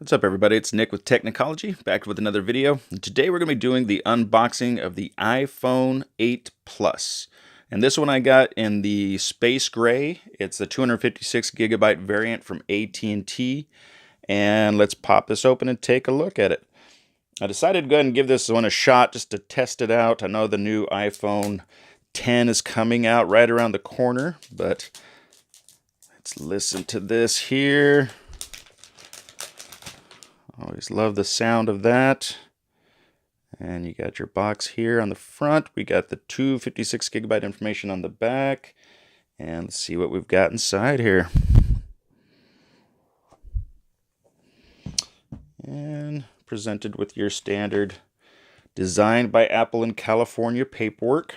What's up, everybody? It's Nick with Technology, back with another video. And today we're going to be doing the unboxing of the iPhone 8 Plus. And this one I got in the space gray. It's the 256 gigabyte variant from AT&T. And let's pop this open and take a look at it. I decided to go ahead and give this one a shot just to test it out. I know the new iPhone 10 is coming out right around the corner, but let's listen to this here. Always love the sound of that. And you got your box here on the front. We got the 256 gigabyte information on the back. And let's see what we've got inside here. And presented with your standard designed by Apple in California paperwork.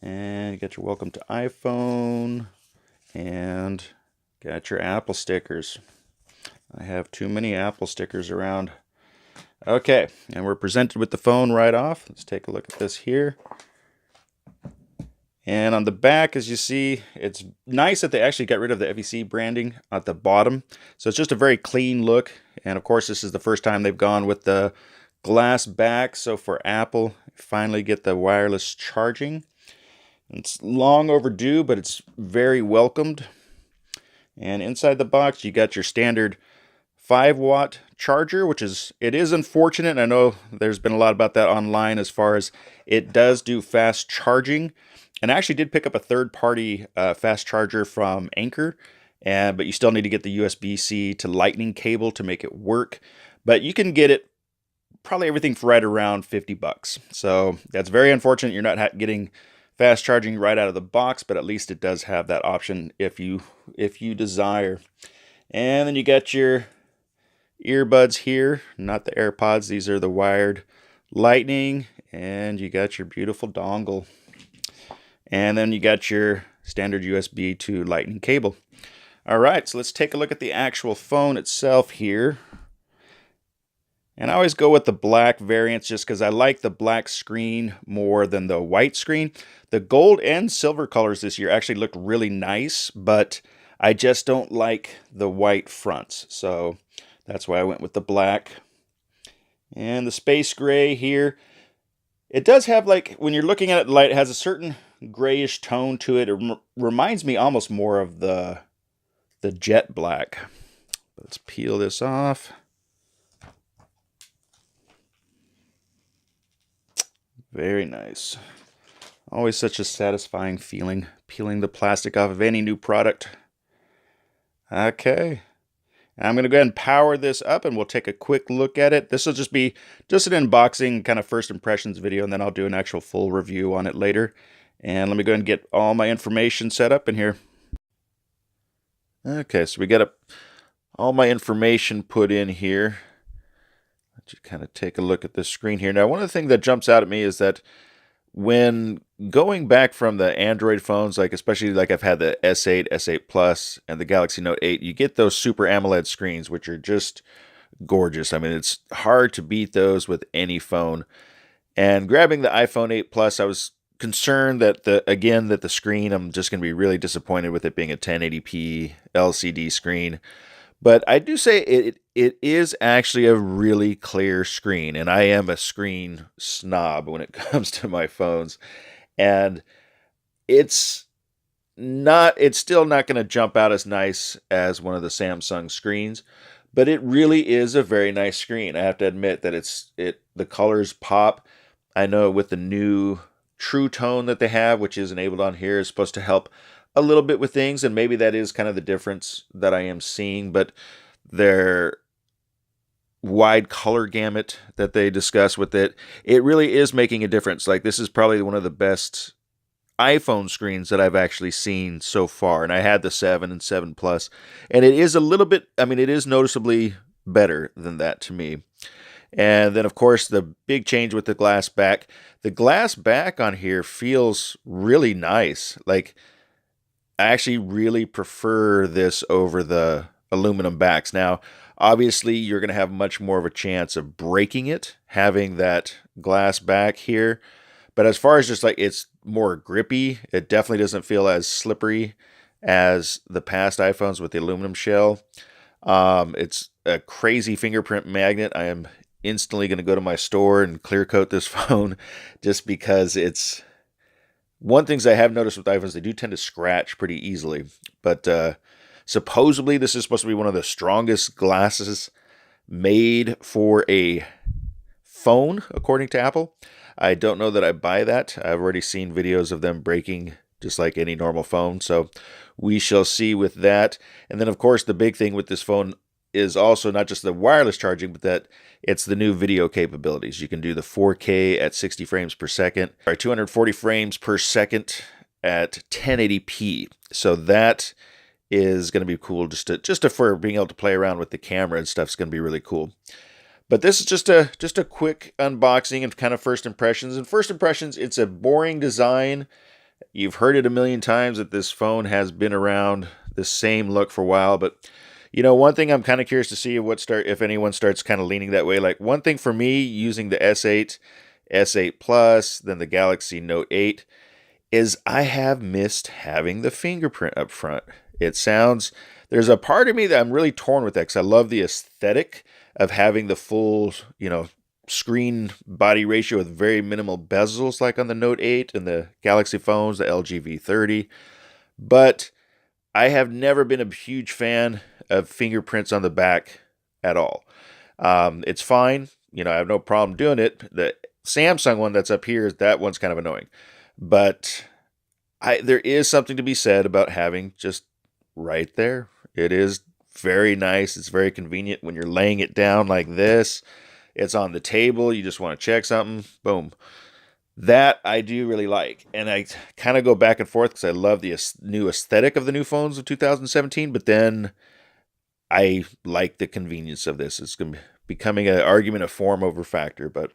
And you got your welcome to iPhone. And got your Apple stickers. I have too many Apple stickers around. Okay, and we're presented with the phone right off. Let's take a look at this here. And on the back, as you see, it's nice that they actually got rid of the FEC branding at the bottom. So it's just a very clean look. And of course, this is the first time they've gone with the glass back. So for Apple, finally get the wireless charging. It's long overdue, but it's very welcomed. And inside the box, you got your standard 5-watt charger, which is unfortunate. I know there's been a lot about that online as far as it does do fast charging. And I actually did pick up a third-party fast charger from Anker, but you still need to get the USB-C to Lightning cable to make it work. But you can get it probably everything for right around 50 bucks. So that's very unfortunate you're not getting fast charging right out of the box, but at least it does have that option if you desire. And then you got your earbuds here, not the AirPods. These are the wired Lightning, and you got your beautiful dongle. And then you got your standard USB to Lightning cable. All right, so let's take a look at the actual phone itself here. And I always go with the black variants just because I like the black screen more than the white screen. The gold and silver colors this year actually looked really nice, but I just don't like the white fronts. So that's why I went with the black. And the space gray here. It does have, like, when you're looking at it, light, it has a certain grayish tone to it. It reminds me almost more of the jet black. Let's peel this off. Very nice. Always such a satisfying feeling, peeling the plastic off of any new product. Okay. I'm going to go ahead and power this up and we'll take a quick look at it. This will just be an unboxing kind of first impressions video, and then I'll do an actual full review on it later. And let me go ahead and get all my information set up in here. Okay, so we got all my information put in here. Let you kind of take a look at this screen here. Now, one of the things that jumps out at me is that when going back from the Android phones, like especially like I've had the S8, S8 Plus, and the Galaxy Note 8, you get those Super AMOLED screens, which are just gorgeous. I mean, it's hard to beat those with any phone. And grabbing the iPhone 8 Plus, I was concerned that the screen, I'm just going to be really disappointed with it being a 1080p LCD screen. But I do say it is actually a really clear screen, and I am a screen snob when it comes to my phones. And it's still not going to jump out as nice as one of the Samsung screens, but it really is a very nice screen. I have to admit that the colors pop. I know with the new True Tone that they have, which is enabled on here, is supposed to help a little bit with things, and maybe that is kind of the difference that I am seeing, but their wide color gamut that they discuss with it really is making a difference. Like, this is probably one of the best iPhone screens that I've actually seen so far, and I had the 7 and 7 Plus, and it is a little bit, I mean, it is noticeably better than that to me. And then, of course, the big change with the glass back. The glass back on here feels really nice. Like, I actually really prefer this over the aluminum backs. Now, obviously, you're going to have much more of a chance of breaking it, having that glass back here. But as far as just like it's more grippy, it definitely doesn't feel as slippery as the past iPhones with the aluminum shell. It's a crazy fingerprint magnet. I am instantly going to go to my store and clear coat this phone just because it's one things I have noticed with iPhones, they do tend to scratch pretty easily. But supposedly this is supposed to be one of the strongest glasses made for a phone, according to Apple. I don't know that I buy that. I've already seen videos of them breaking just like any normal phone. So we shall see with that. And then, of course, the big thing with this phone is also not just the wireless charging, but that it's the new video capabilities. You can do the 4K at 60 frames per second, or 240 frames per second at 1080p. So that is going to be cool just to for being able to play around with the camera and stuff is going to be really cool. But this is just a quick unboxing and kind of first impressions. And first impressions, it's a boring design. You've heard it a million times that this phone has been around the same look for a while, but you know, one thing I'm kind of curious to see if anyone starts kind of leaning that way. Like one thing for me using the S8, S8 Plus, then the Galaxy Note 8 is I have missed having the fingerprint up front. There's a part of me that I'm really torn with that because I love the aesthetic of having the full, screen body ratio with very minimal bezels like on the Note 8 and the Galaxy phones, the LG V30. But I have never been a huge fan of fingerprints on the back at all. It's fine. I have no problem doing it. The Samsung one that's up here, that one's kind of annoying. But there is something to be said about having just right there. It is very nice. It's very convenient when you're laying it down like this. It's on the table. You just want to check something. Boom. That I do really like. And I kind of go back and forth because I love the new aesthetic of the new phones of 2017. But then I like the convenience of this. It's going to be becoming an argument of form over factor. But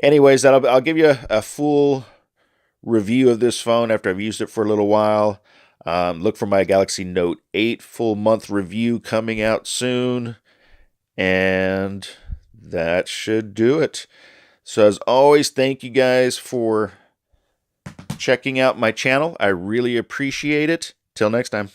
anyways, I'll give you a full review of this phone after I've used it for a little while. Look for my Galaxy Note 8 full month review coming out soon. And that should do it. So as always, thank you guys for checking out my channel. I really appreciate it. Till next time.